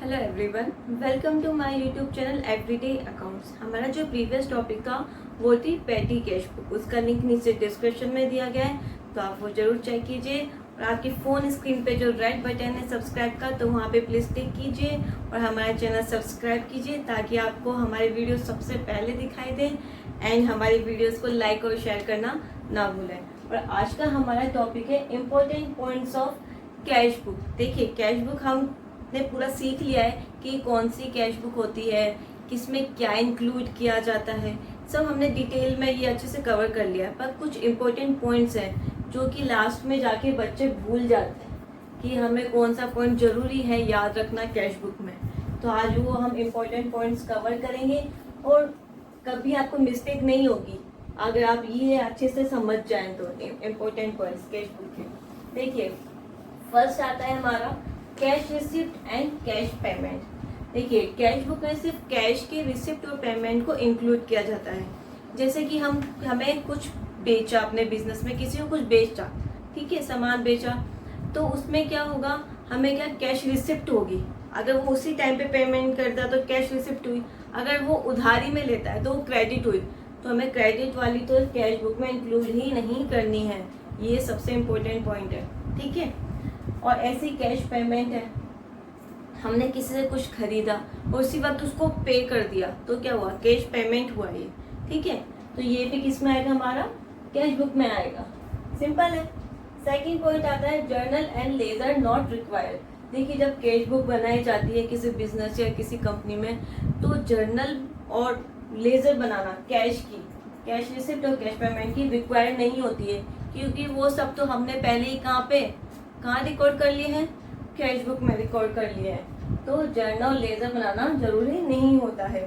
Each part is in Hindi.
Hello everyone, welcome to my YouTube channel everyday accounts. हमारा जो प्रीवियस टॉपिक था वो थी पेटी कैश बुक। उसका लिंक नीचे डिस्क्रिप्शन में दिया गया है, तो आप वो जरूर चेक कीजिए। और आपकी फ़ोन स्क्रीन पे जो रेड बटन है सब्सक्राइब का, तो वहाँ पे प्लीज़ क्लिक कीजिए और हमारा चैनल सब्सक्राइब कीजिए ताकि आपको हमारे वीडियो सबसे पहले दिखाई दें एंड हमारी वीडियोज़ को लाइक और शेयर करना ना भूलें। और आज का हमारा टॉपिक है important points of cash book. देखिए, कैश बुक हमने पूरा सीख लिया है कि कौन सी कैश बुक होती है, किसमें क्या इंक्लूड किया जाता है, सब हमने डिटेल में ये अच्छे से कवर कर लिया है। पर कुछ इम्पोर्टेंट पॉइंट्स हैं जो कि लास्ट में जाके बच्चे भूल जाते हैं कि हमें कौन सा पॉइंट ज़रूरी है याद रखना कैश बुक में। तो आज वो हम इम्पोर्टेंट पॉइंट्स कवर करेंगे और कभी आपको मिस्टेक नहीं होगी अगर आप ये अच्छे से समझ जाएं तो इम्पोर्टेंट पॉइंट्स कैश बुक के। देखिए, फर्स्ट आता है हमारा cash receipt and cash payment. देखिए, कैश बुक में सिर्फ कैश के रिसिप्ट और पेमेंट को इंक्लूड किया जाता है। जैसे कि हमें कुछ बेचा, अपने बिजनेस में किसी को कुछ बेचा, ठीक है, सामान बेचा, तो उसमें क्या होगा, हमें क्या कैश रिसिप्ट होगी। अगर वो उसी टाइम पे पेमेंट करता है तो कैश रिसिप्ट हुई, अगर वो उधारी में लेता है तो वो क्रेडिट हुई। तो हमें क्रेडिट वाली तो कैश बुक में इंक्लूड ही नहीं करनी है। ये सबसे इम्पोर्टेंट पॉइंट है, ठीक है। और ऐसी कैश पेमेंट है, हमने किसी से कुछ खरीदा और उसी वक्त उसको पे कर दिया तो क्या हुआ, कैश पेमेंट हुआ ये, ठीक है। तो ये भी किस में आएगा, हमारा कैश बुक में आएगा। सिंपल है। सेकंड पॉइंट आता है journal and ledger not required. देखिए, जब कैश बुक बनाई जाती है किसी बिजनेस या किसी कंपनी में, तो जर्नल और लेजर बनाना कैश की, कैश रिसिप्ट और कैश पेमेंट की रिक्वायर्ड नहीं होती है, क्योंकि वो सब तो हमने पहले ही कहाँ रिकॉर्ड कर लिए हैं, कैश बुक में रिकॉर्ड कर लिए हैं। तो जर्नल और लेजर बनाना जरूरी नहीं होता है।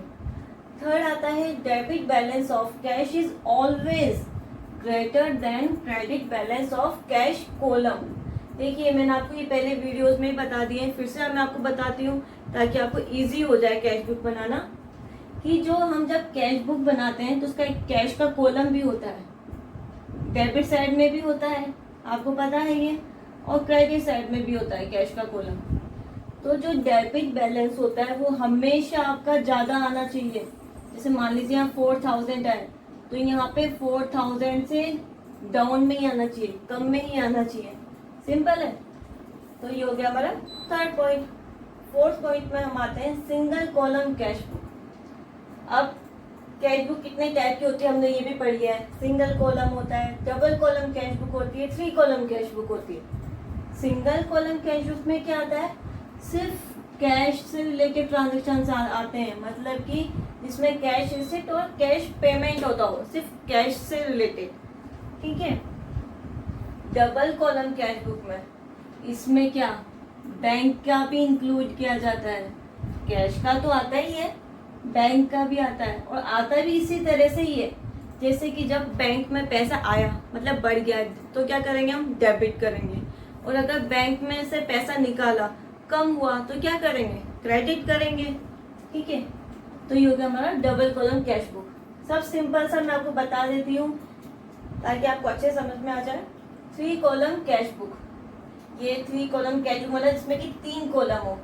थर्ड आता है debit balance of cash is always greater than credit balance of cash column. देखिए, मैंने आपको ये पहले वीडियोस में ही बता दिए हैं, फिर से मैं आपको बताती हूँ ताकि आपको इजी हो जाए कैश बुक बनाना। कि जो हम जब कैश बुक बनाते हैं तो उसका एक कैश का कॉलम भी होता है, डेबिट साइड में भी होता है, आपको पता है ये, और क्रेडिट साइड में भी होता है कैश का कॉलम। तो जो डेबिट बैलेंस होता है वो हमेशा आपका ज़्यादा आना चाहिए। जैसे मान लीजिए यहाँ 4000 है, तो यहाँ पे 4000 से डाउन में ही आना चाहिए, कम में ही आना चाहिए। सिंपल है। तो ये हो गया हमारा थर्ड पॉइंट। फोर्थ पॉइंट में हम आते हैं सिंगल कॉलम कैश बुक। अब कैश बुक कितने टाइप की होती है हमने ये भी पढ़ी है। सिंगल कॉलम होता है, डबल कॉलम कैश बुक होती है, 3 कॉलम कैश बुक होती है। सिंगल कॉलम कैश बुक में क्या आता है, सिर्फ कैश से रिलेटेड ट्रांजेक्शन आते हैं, मतलब कि जिसमें कैश रिसिप्ट और कैश पेमेंट होता हो, सिर्फ कैश से रिलेटेड, ठीक है। डबल कॉलम कैश बुक में इसमें क्या, बैंक का भी इंक्लूड किया जाता है। कैश का तो आता ही है, बैंक का भी आता है, और आता भी इसी तरह से ही है। जैसे कि जब बैंक में पैसा आया, मतलब बढ़ गया, तो क्या करेंगे, हम डेबिट करेंगे। और अगर बैंक में से पैसा निकाला, कम हुआ, तो क्या करेंगे, क्रेडिट करेंगे, ठीक है। तो ये हो गया हमारा डबल कॉलम कैश बुक। सब सिंपल सा मैं आपको बता देती हूँ ताकि आपको अच्छे समझ में आ जाए। 3 कॉलम कैश बुक, ये 3 कॉलम कैश बुक मतलब जिसमें कि 3 कॉलम हो।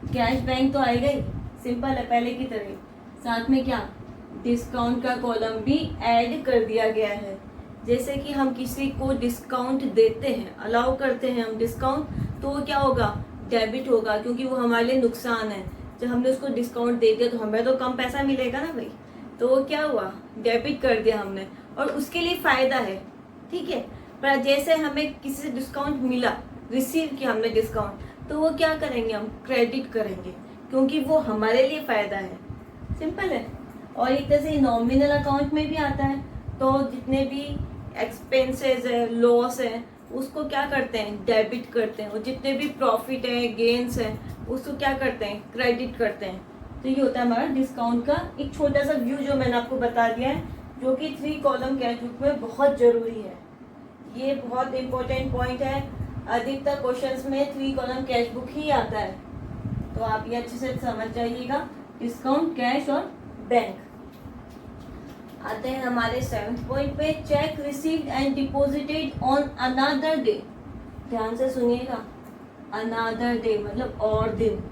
कैश बैंक तो आएगा ही, सिंपल है, पहले की तरह। साथ में क्या, डिस्काउंट का कॉलम भी ऐड कर दिया गया है। जैसे कि हम किसी को डिस्काउंट देते हैं, अलाउ करते हैं हम डिस्काउंट, तो वो क्या होगा, डेबिट होगा, क्योंकि वो हमारे लिए नुकसान है। जब हमने उसको डिस्काउंट दे दिया तो हमें तो कम पैसा मिलेगा ना भाई, तो वो क्या हुआ, डेबिट कर दिया हमने, और उसके लिए फ़ायदा है, ठीक है। पर जैसे हमें किसी से डिस्काउंट मिला, रिसीव किया हमने डिस्काउंट, तो वो क्या करेंगे, हम क्रेडिट करेंगे, क्योंकि वो हमारे लिए फ़ायदा है। सिंपल है। और एक तरह से नॉमिनल अकाउंट में भी आता है, तो जितने भी एक्सपेंसेस है, लॉस है, उसको क्या करते हैं, डेबिट करते हैं, और जितने भी प्रॉफिट है, गेन्स है, उसको क्या करते हैं, क्रेडिट करते हैं। तो ये होता है हमारा डिस्काउंट का एक छोटा सा व्यू जो मैंने आपको बता दिया है, जो कि 3 कॉलम कैश बुक में बहुत ज़रूरी है। ये बहुत इंपॉर्टेंट पॉइंट है, अधिकतर क्वेश्चंस में 3 कॉलम कैश बुक ही आता है, तो आप ये अच्छे से समझ जाइएगा। डिस्काउंट, कैश और बैंक। आते हैं हमारे 7th पॉइंट पे, cheque received and deposited on another day. ध्यान से सुनिएगा, अनदर डे मतलब और दिन।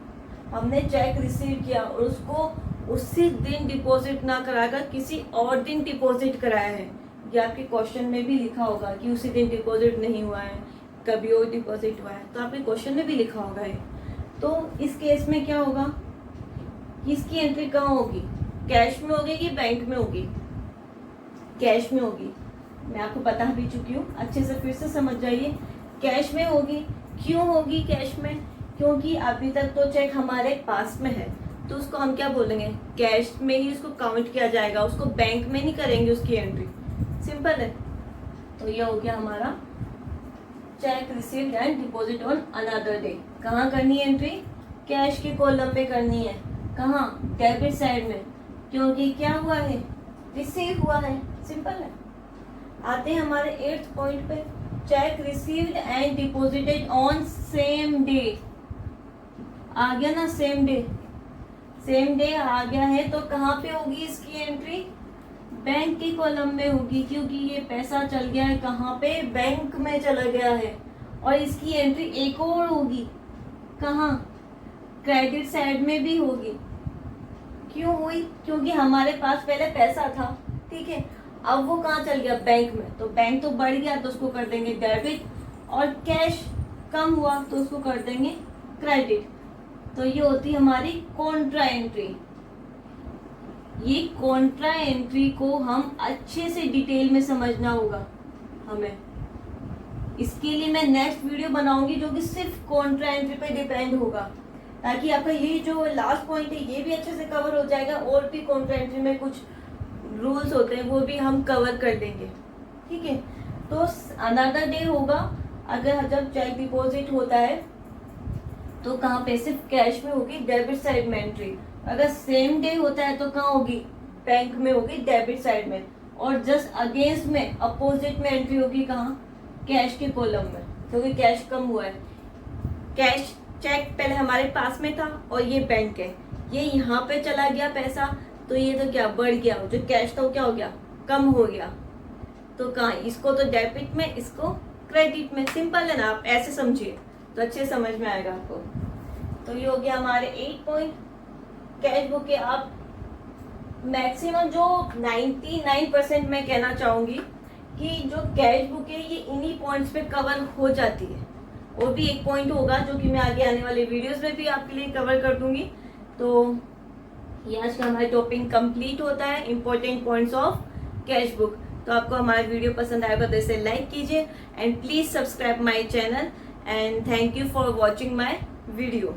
हमने चेक रिसीव किया और उसको उसी दिन डिपॉजिट ना कराकर किसी और दिन डिपॉजिट कराया है, ये आपके क्वेश्चन में भी लिखा होगा कि उसी दिन डिपॉजिट नहीं हुआ है, कभी और डिपॉजिट हुआ है, तो आपके क्वेश्चन में भी लिखा होगा है। तो इस केस में क्या होगा कि इसकी एंट्री कहाँ होगी, कैश में होगी कि बैंक में होगी? कैश में होगी। मैं आपको बता भी चुकी हूँ, अच्छे से फिर से समझ जाइए, कैश में होगी। क्यों होगी कैश में? क्योंकि अभी तक तो चेक हमारे पास में है, तो उसको हम क्या बोलेंगे, कैश में ही उसको काउंट किया जाएगा, उसको बैंक में नहीं करेंगे उसकी एंट्री। सिंपल है। तो ये हो गया हमारा check received and deposit on another day. कहाँ करनी है एंट्री? कैश के कॉलम में करनी है। कहाँ? डेबिट साइड में, क्योंकि क्या हुआ है, रिसीव हुआ है। सिंपल है। आते हैं हमारे 8th पॉइंट पे, cheque received and deposited on same day. आ गया ना सेम डे, सेम डे आ गया है, तो कहाँ पे होगी इसकी एंट्री? बैंक की कॉलम में होगी, क्योंकि ये पैसा चल गया है कहाँ पे, बैंक में चला गया है। और इसकी एंट्री एक और होगी, कहाँ? क्रेडिट साइड में भी होगी। क्यों हुई? क्योंकि हमारे पास पहले पैसा था, ठीक है, अब वो कहाँ चल गया, बैंक में, तो बैंक तो बढ़ गया तो उसको कर देंगे डेबिट, और कैश कम हुआ तो उसको कर देंगे क्रेडिट। तो ये होती है हमारी कॉन्ट्रा एंट्री। ये कॉन्ट्रा एंट्री को हम अच्छे से डिटेल में समझना होगा हमें। इसके लिए मैं नेक्स्ट वीडियो बनाऊंगी जो कि सिर्फ कॉन्ट्रा एंट्री पे डिपेंड होगा, ताकि आपका ये जो लास्ट पॉइंट है ये भी अच्छे से कवर हो जाएगा, और भी कॉन्ट्रा एंट्री में कुछ रूल्स होते हैं वो भी हम कवर कर देंगे, ठीक है। तो अनदर डे होगा, अगर जब चेक डिपॉजिट होता है तो कहाँ पे, सिर्फ कैश में होगी, डेबिट साइड में एंट्री। अगर सेम डे होता है तो कहाँ होगी, बैंक में होगी, डेबिट साइड में। और जस्ट अगेंस्ट में, अपोजिट में एंट्री होगी कहाँ, कैश के कॉलम में, क्योंकि कैश कम हुआ है। कैश चेक पहले हमारे पास में था और ये बैंक है, ये यहाँ पे चला गया पैसा, तो ये तो क्या बढ़ गया, जो कैश था वो क्या हो गया, कम हो गया। तो कहाँ, इसको तो डेबिट में, इसको क्रेडिट में। सिंपल है ना, आप ऐसे समझिए तो अच्छे समझ में आएगा आपको। तो ये हो गया हमारे 8 पॉइंट कैश बुक के। आप मैक्सिमम जो 99% मैं कहना चाहूंगी कि जो कैश बुक है ये इन्हीं पॉइंट्स पे कवर हो जाती है। और भी एक पॉइंट होगा जो कि मैं आगे आने वाले वीडियोस में भी आपके लिए कवर कर दूंगी। तो ये आज का हमारा टॉपिक कंप्लीट होता है, important points of cash book. तो आपको हमारा वीडियो पसंद आएगा तो इसे लाइक कीजिए and please subscribe my channel and thank you for watching my video।